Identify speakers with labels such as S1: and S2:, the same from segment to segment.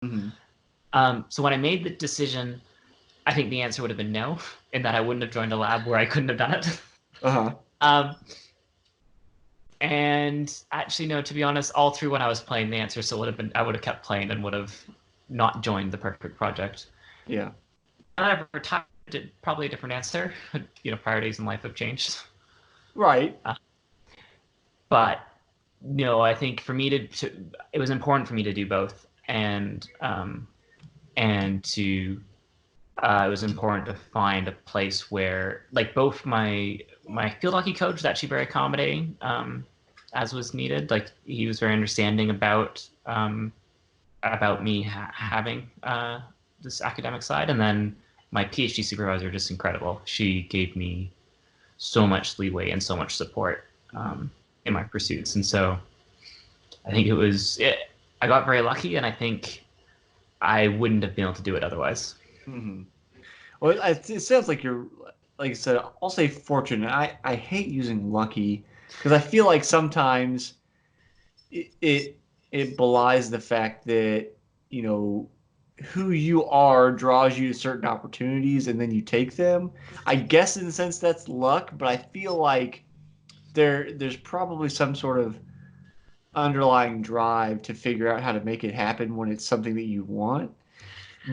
S1: Hmm.
S2: So when I made the decision, I think the answer would have been no, in that I wouldn't have joined a lab where I couldn't have done it.
S1: Uh-huh.
S2: um, and actually, no, to be honest, all through when I was playing, the answer still would have been I would have kept playing and would have not joined the perfect project.
S1: Yeah.
S2: And I retired, probably a different answer. Priorities in life have changed.
S1: Right.
S2: Uh, but no, I think for me it was important for me to do both, and to it was important to find a place where, like, both my field hockey coach was actually very accommodating, as was needed. Like, he was very understanding about me having this academic side, and then my PhD supervisor, just incredible. She gave me so much leeway and so much support
S1: Hmm.
S2: in my pursuits, and so I think I got very lucky, and I think I wouldn't have been able to do it otherwise.
S1: Hmm. Well, it sounds like you're, like I said, I'll say fortunate. I hate using lucky because I feel like sometimes it, it it belies the fact that, you know, who you are draws you to certain opportunities and then you take them. I guess in a sense that's luck, but I feel like there's probably some sort of underlying drive to figure out how to make it happen when it's something that you want.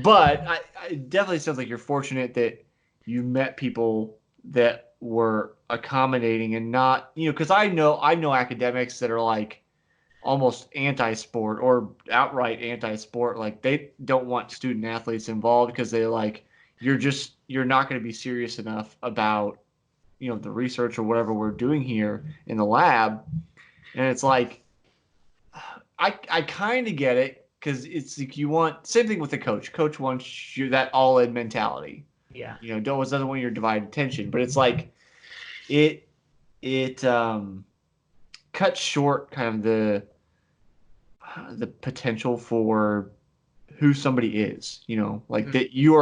S1: But it definitely sounds like you're fortunate that you met people that were accommodating and not, because I know academics that are like almost anti-sport or outright anti-sport. Like they don't want student athletes involved because they're like, you're not going to be serious enough about, the research or whatever we're doing here in the lab. And it's like, I kind of get it because it's like you want same thing with the coach. Coach wants you that all in mentality.
S2: Yeah.
S1: Doesn't want your divided attention, but it's like it it cuts short kind of the potential for who somebody is. Like
S2: Mm-hmm.
S1: that you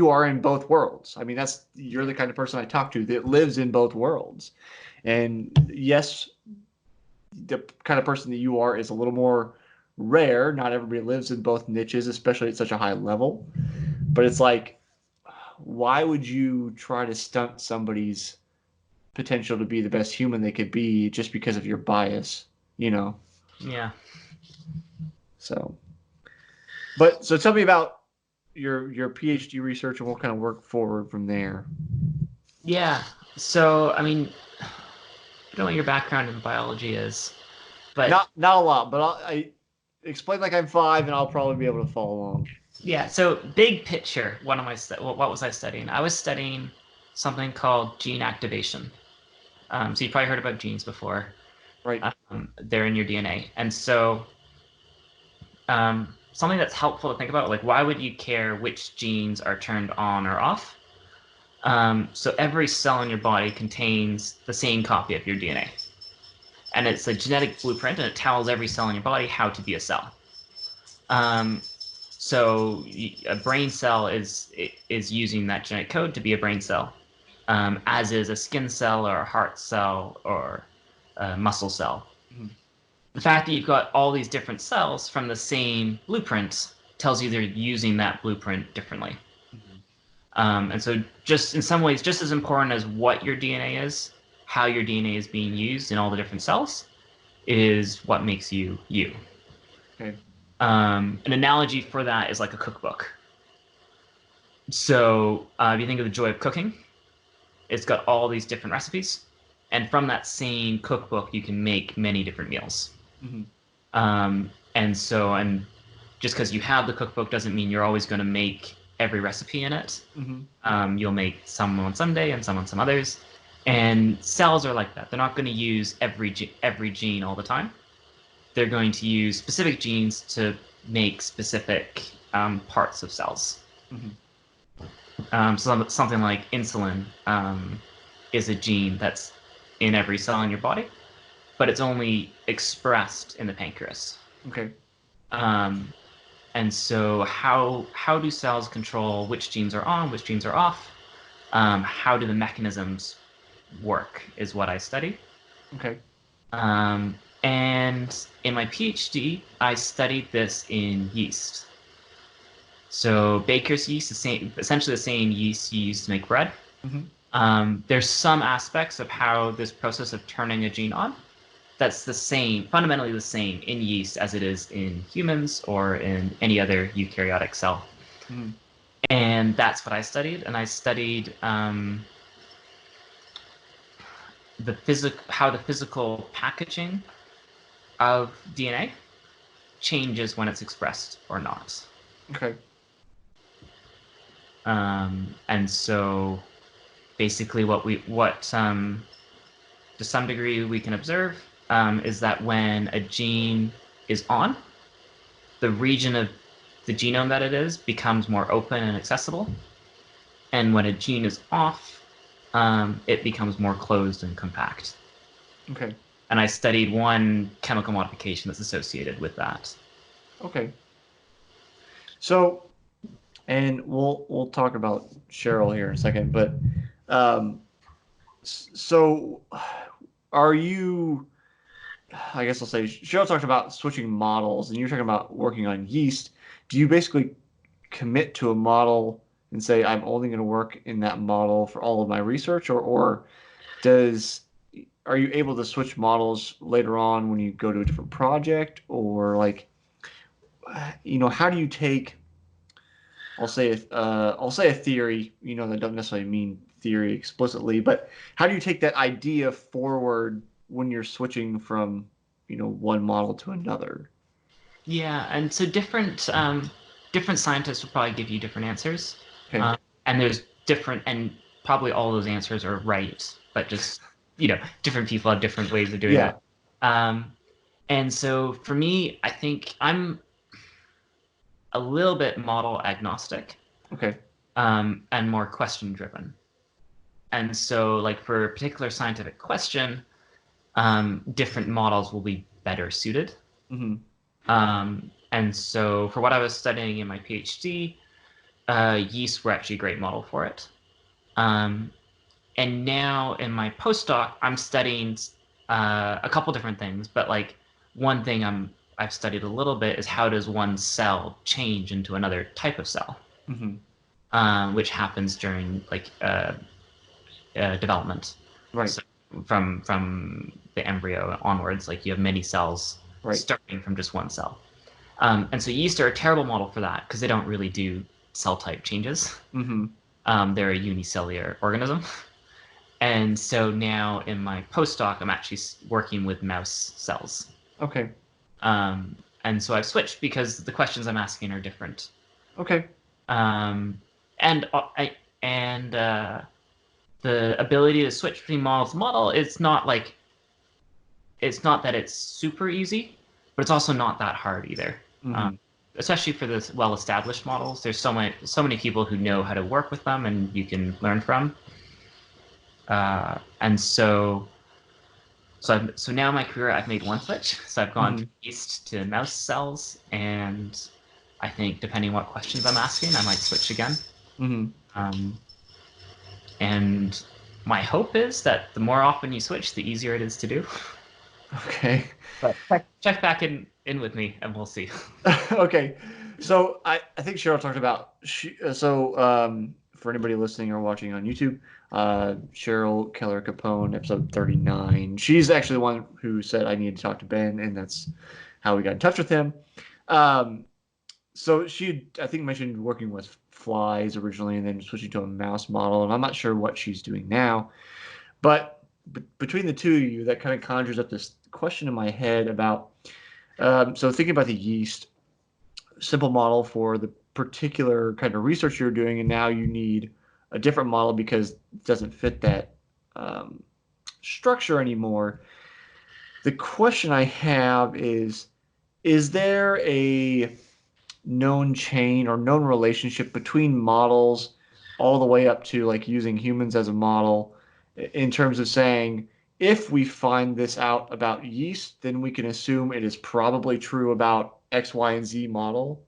S1: are in both worlds. I mean, you're the kind of person I talk to that lives in both worlds. And yes, the kind of person that you are is a little more rare. Not everybody lives in both niches, especially at such a high level. But it's like, why would you try to stunt somebody's potential to be the best human they could be just because of your bias? You know.
S2: Yeah.
S1: So, but so tell me about your PhD research and what kind of work forward from there.
S2: Yeah. So, I mean, I don't know what your background in biology is, but
S1: Not a lot, but I explain like I'm 5, and I'll probably be able to follow along.
S2: yeah. So, big picture, what was I studying? I was studying something called gene activation. So you've probably heard about genes before.
S1: Right.
S2: They're in your DNA, and so something that's helpful to think about, like, why would you care which genes are turned on or off? So every cell in your body contains the same copy of your DNA, and it's a genetic blueprint, and it tells every cell in your body how to be a cell. Um, so a brain cell is using that genetic code to be a brain cell, as is a skin cell or a heart cell or a muscle cell.
S1: Mhm.
S2: The fact that you've got all these different cells from the same blueprint tells you they're using that blueprint differently.
S1: Mhm.
S2: And so, just in some ways, just as important as what your DNA is, how your DNA is being used in all the different cells is what makes you you.
S1: Okay.
S2: An analogy for that is like a cookbook. So, if you think of the joy of cooking, it's got all these different recipes, and from that same cookbook, you can make many different meals.
S1: Mhm.
S2: And just because you have the cookbook doesn't mean you're always going to make every recipe in it.
S1: Mhm.
S2: You'll make some on some day and some on some others. And cells are like that. They're not going to use every gene all the time. They're going to use specific genes to make specific parts of cells.
S1: Mhm.
S2: So something like insulin is a gene that's in every cell in your body, but it's only expressed in the pancreas.
S1: Okay.
S2: Um, and so, how do cells control which genes are on, which genes are off? How do the mechanisms work? Is what I study.
S1: Okay.
S2: And in my PhD, I studied this in yeast. So baker's yeast, essentially the same yeast you use to make bread.
S1: Hmm.
S2: There's some aspects of how this process of turning a gene on that's the same, fundamentally the same in yeast as it is in humans or in any other eukaryotic cell.
S1: Hmm.
S2: And that's what I studied. And I studied how the physical packaging of DNA changes when it's expressed or not.
S1: Okay.
S2: And so basically what to some degree we can observe is that when a gene is on, the region of the genome that it is becomes more open and accessible. And when a gene is off, it becomes more closed and compact.
S1: Okay.
S2: And I studied one chemical modification that's associated with that.
S1: Okay. So, and we'll talk about Cheryl here in a second, but um, so are you? I guess I'll say Cheryl talked about switching models, and you're talking about working on yeast. Do you basically commit to a model and say I'm only going to work in that model for all of my research, or does are you able to switch models later on when you go to a different project, or like how do you take I'll say a theory, that doesn't necessarily mean theory explicitly, but how do you take that idea forward when you're switching from, one model to another?
S2: Yeah, and so different scientists will probably give you different answers,
S1: Okay.
S2: um, and there's different, and probably all those answers are right, but just different people have different ways of doing
S1: Yeah.
S2: that. Um, and so for me, I think I'm a little bit model agnostic,
S1: Okay.
S2: and more question driven. And so, like for a particular scientific question, different models will be better suited.
S1: Hmm.
S2: And so, for what I was studying in my PhD, yeast were actually a great model for it. Um, and now in my postdoc, I'm studying a couple different things, but like one thing I've studied a little bit is how does one cell change into another type of cell,
S1: Hmm.
S2: which happens during like development.
S1: Right.
S2: So from the embryo onwards, like you have many cells
S1: Right.
S2: starting from just one cell. And so yeast are a terrible model for that because they don't really do cell type changes.
S1: Hmm.
S2: They're a unicellular organism. And so now in my postdoc, I'm actually working with mouse cells.
S1: Okay.
S2: And so I've switched because the questions I'm asking are different.
S1: Okay.
S2: Um, and the ability to switch between model to model, it's not that it's super easy, but it's also not that hard either. Um,
S1: Hmm.
S2: Especially for the well-established models, there's so many people who know how to work with them, and you can learn from. And so now in my career, I've made one switch. So I've gone from
S1: Hmm.
S2: yeast to mouse cells, and I think depending what questions I'm asking, I might switch again.
S1: Hmm.
S2: Um, and my hope is that the more often you switch, the easier it is to do.
S1: Okay.
S2: But check back in with me, and we'll see.
S1: Okay. So I think Cheryl talked about for anybody listening or watching on YouTube, Cheryl Keller Capone, episode 39. She's actually the one who said I need to talk to Ben, and that's how we got in touch with him. Um, so she I think mentioned working with flies originally and then switching to a mouse model, and I'm not sure what she's doing now. But between the two of you, that kind of conjures up this question in my head about so thinking about the yeast simple model for the particular kind of research you're doing, and now you need a different model because it doesn't fit that um, structure anymore. The question I have is there a known chain or known relationship between models all the way up to like using humans as a model in terms of saying if we find this out about yeast, then we can assume it is probably true about X, Y, and Z model.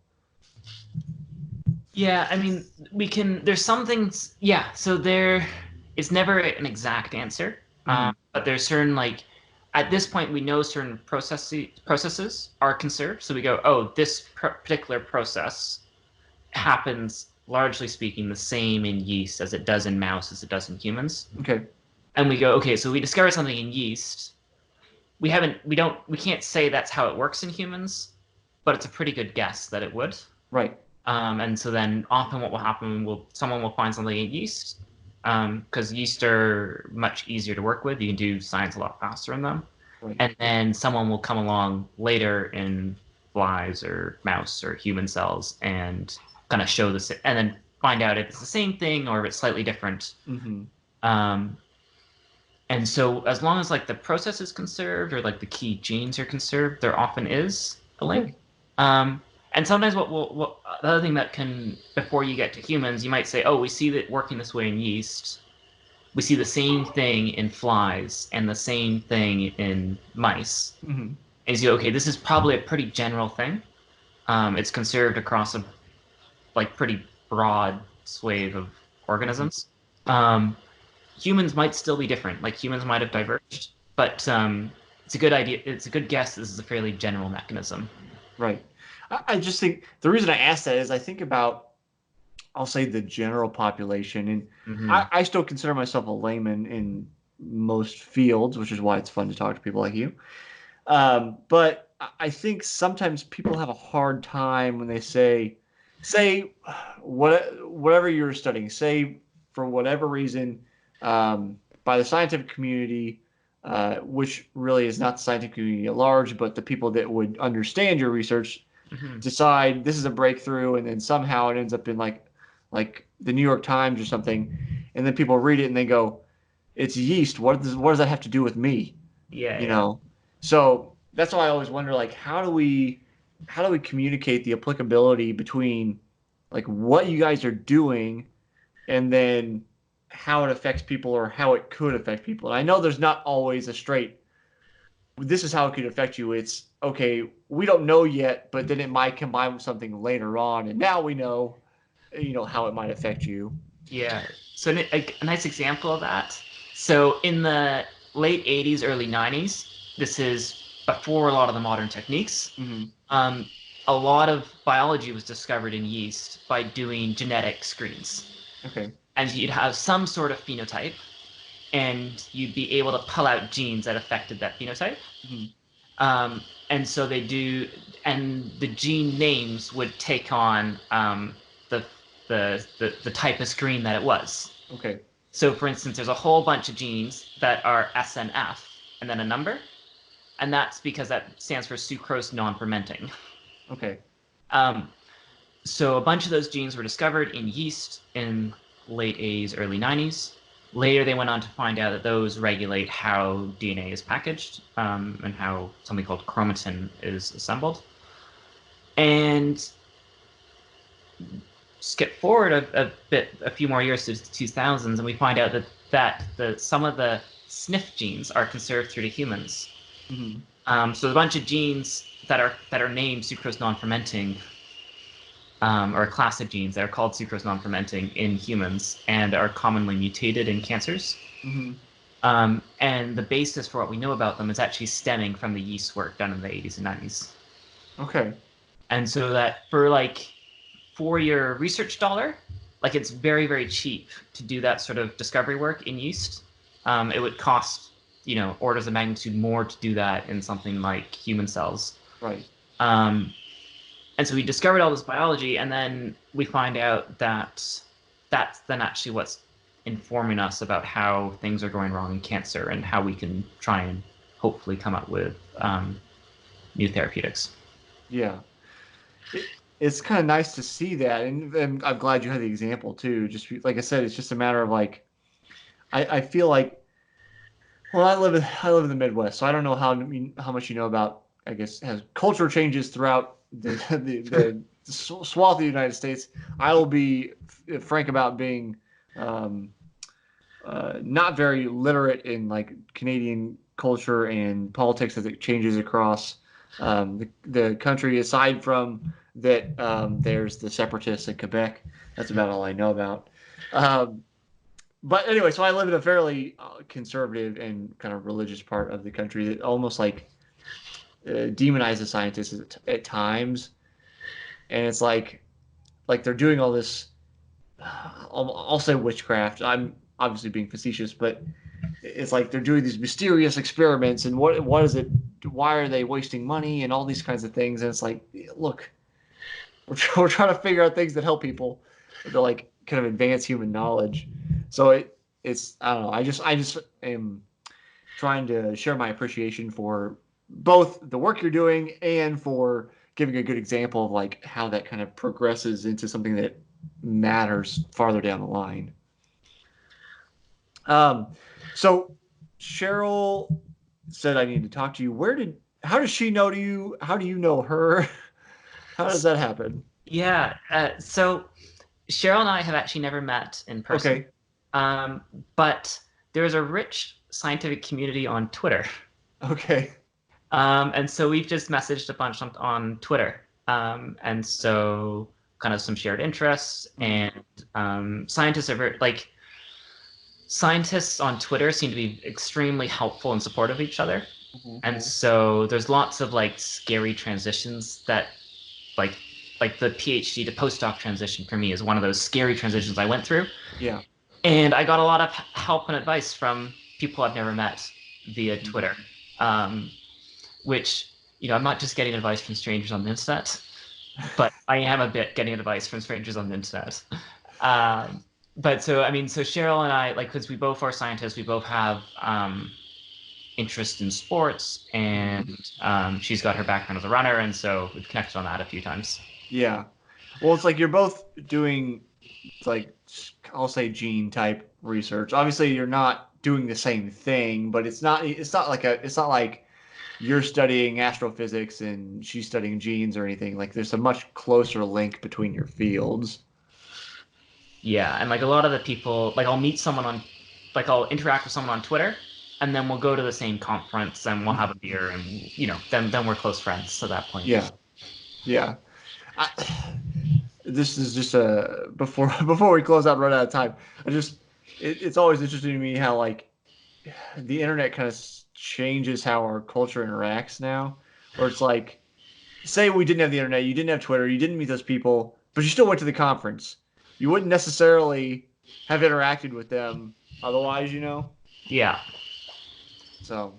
S2: Yeah, I mean, we can. There's some things. Yeah, so there, it's never an exact answer.
S1: Hmm.
S2: But there's certain like, at this point, we know certain processes are conserved. So we go, oh, this particular process happens, largely speaking, the same in yeast as it does in mouse as it does in humans.
S1: Okay.
S2: And we go, okay, so we discovered something in yeast. We can't say that's how it works in humans, but it's a pretty good guess that it would.
S1: Right.
S2: And so then often what will happen will someone will find something in yeast, because yeast are much easier to work with. You can do science a lot faster in them.
S1: Right.
S2: And then someone will come along later in flies or mouse or human cells and kind of show this, and then find out if it's the same thing or if it's slightly different.
S1: Mm-hmm.
S2: Um, and so as long as like the process is conserved or like the key genes are conserved, there often is a link.
S1: Okay.
S2: And sometimes what the other thing that can, before you get to humans, you might say, oh, we see that working this way in yeast. We see the same thing in flies and the same thing in mice.
S1: Mm-hmm.
S2: And you go, okay, this is probably a pretty general thing. It's conserved across a like pretty broad swathe of organisms. Humans might still be different. Like humans might have diverged, but it's a good idea. It's a good guess. This is a fairly general mechanism.
S1: Right. I just think the reason I asked that is I think about, I'll say, the general population, and I still consider myself a layman in most fields, which is why it's fun to talk to people like you. But I think sometimes people have a hard time when they say whatever you're studying, say for whatever reason, by the scientific community, which really is not the scientific community at large, but the people that would understand your research, decide this is a breakthrough, and then somehow it ends up in like the New York Times or something, and then people read it and they go, "It's yeast. What does that have to do with me?"
S2: Yeah,
S1: you know. So that's why I always wonder, like, how do we communicate the applicability between like what you guys are doing and then how it affects people or how it could affect people. And I know there's not always a straight, this is how it could affect you. It's okay, we don't know yet, but then it might combine with something later on, and now we know, how it might affect you.
S2: Yeah. So a nice example of that. So in the late 80s, early 90s, this is before a lot of the modern techniques. A lot of biology was discovered in yeast by doing genetic screens.
S1: Okay.
S2: And you'd have some sort of phenotype, and you'd be able to pull out genes that affected that phenotype. And so they do, and the gene names would take on the type of screen that it was.
S1: Okay.
S2: So, for instance, there's a whole bunch of genes that are SNF and then a number, and that's because that stands for sucrose non-fermenting.
S1: Okay.
S2: So a bunch of those genes were discovered in yeast in late 80s, early 90s. Later, they went on to find out that those regulate how DNA is packaged, and how something called chromatin is assembled. And skip forward a few more years to the 2000s, and we find out that some of the SNF genes are conserved through to humans. So there's a bunch of genes that are named sucrose non-fermenting, or a class of genes that are called sucrose non-fermenting in humans and are commonly mutated in cancers. And the basis for what we know about them is actually stemming from the yeast work done in the 80s and 90s.
S1: Okay.
S2: And so that for your research dollar, like it's very, very cheap to do that sort of discovery work in yeast. It would cost, orders of magnitude more to do that in something like human cells.
S1: Right.
S2: And so we discovered all this biology, and then we find out that that's then actually what's informing us about how things are going wrong in cancer and how we can try and hopefully come up with new therapeutics.
S1: Yeah. It's kind of nice to see that, and I'm glad you had the example too. Just like I said, it's just a matter of like, I feel like, well, I live in the Midwest, so I don't know how much you know about, I guess, as culture changes throughout the swath of the United States. I will be frank about being not very literate in like Canadian culture and politics as it changes across the country. Aside from that, there's the separatists in Quebec. That's about all I know about. But anyway, so I live in a fairly conservative and kind of religious part of the country that almost like demonizes scientists at times. And it's like like they're doing all this. I'll say witchcraft. I'm obviously being facetious, but it's like they're doing these mysterious experiments, and what is it? Why are they wasting money and all these kinds of things? And it's like, look, we're trying to figure out things that help people, to like kind of advance human knowledge. So it's I don't know. I just am trying to share my appreciation for both the work you're doing and for giving a good example of like how that kind of progresses into something that matters farther down the line. Um, so Cheryl said I need to talk to you. How does she know you? How do you know her? How does that happen?
S2: Yeah. So Cheryl and I have actually never met in person.
S1: Okay.
S2: But there's a rich scientific community on Twitter.
S1: Okay.
S2: And so we've just messaged a bunch on Twitter. And so kind of some shared interests and scientists are very, like scientists on Twitter seem to be extremely helpful and supportive of each other.
S1: Mm-hmm.
S2: And so there's lots of like scary transitions that like the PhD to postdoc transition for me is one of those scary transitions I went through.
S1: Yeah.
S2: And I got a lot of help and advice from people I've never met via Twitter, which, I'm not just getting advice from strangers on the internet, but I am a bit getting advice from strangers on the internet. But so, I mean, so Cheryl and I, like, because we both are scientists, we both have interest in sports, and she's got her background as a runner, and so we've connected on that a few times.
S1: Yeah. Well, it's like you're both doing like I'll say gene type research. Obviously, you're not doing the same thing, but it's not like you're studying astrophysics and she's studying genes or anything. Like there's a much closer link between your fields.
S2: Yeah, and like a lot of the people, like I'll meet someone on, like I'll interact with someone on Twitter, and then we'll go to the same conference and we'll have a beer, and then we're close friends at that point.
S1: Yeah. Yeah. I, this is just a before we close out, run out of time. It's always interesting to me how like the internet kind of changes how our culture interacts now. Or it's like, say we didn't have the internet, you didn't have Twitter, you didn't meet those people, but you still went to the conference. You wouldn't necessarily have interacted with them otherwise,
S2: Yeah.
S1: So,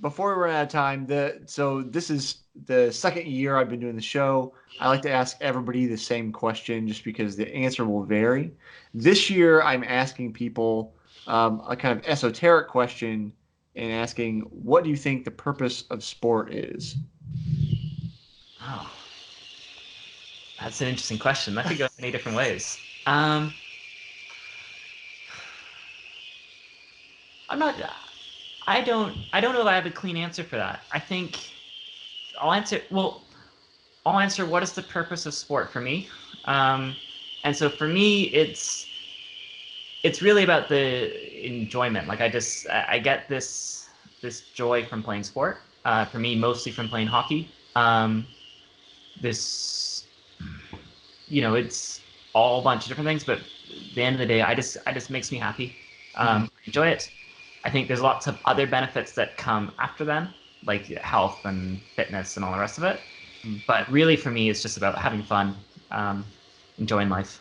S1: before we run out of time, so this is the second year I've been doing the show. I like to ask everybody the same question just because the answer will vary. This year, I'm asking people a kind of esoteric question and asking, what do you think the purpose of sport is?
S2: Oh, that's an interesting question. That could go many different ways. I'm not. I don't know if I have a clean answer for that. I think I'll answer. Well, I'll answer. What is the purpose of sport for me? And so for me, it's really about the enjoyment. Like I get this joy from playing sport. For me, mostly from playing hockey. This, it's all a bunch of different things, but at the end of the day, I just makes me happy. Enjoy it. I think there's lots of other benefits that come after then, like health and fitness and all the rest of it. But really, for me, it's just about having fun, enjoying life.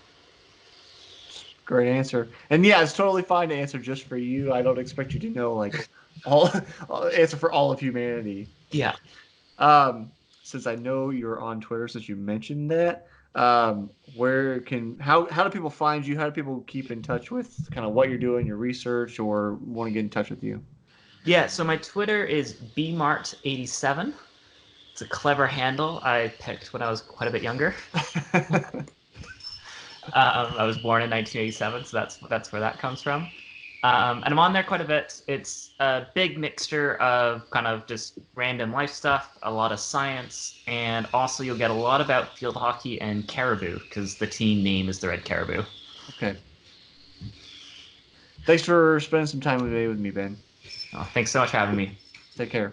S1: Great answer. And yeah, it's totally fine to answer just for you. I don't expect you to know like all answer for all of humanity.
S2: Yeah.
S1: Since I know you're on Twitter, since you mentioned that, how do people find you? How do people keep in touch with kind of what you're doing, your research, or want to get in touch with you?
S2: Yeah, so my Twitter is bmart87. It's a clever handle I picked when I was quite a bit younger. I was born in 1987, so that's where that comes from. And I'm on there quite a bit. It's a big mixture of kind of just random life stuff, a lot of science, and also you'll get a lot about field hockey and Caribou, because the team name is the Red Caribou.
S1: Okay. Thanks for spending some time with me, Ben.
S2: Oh, thanks so much for having me.
S1: Take care.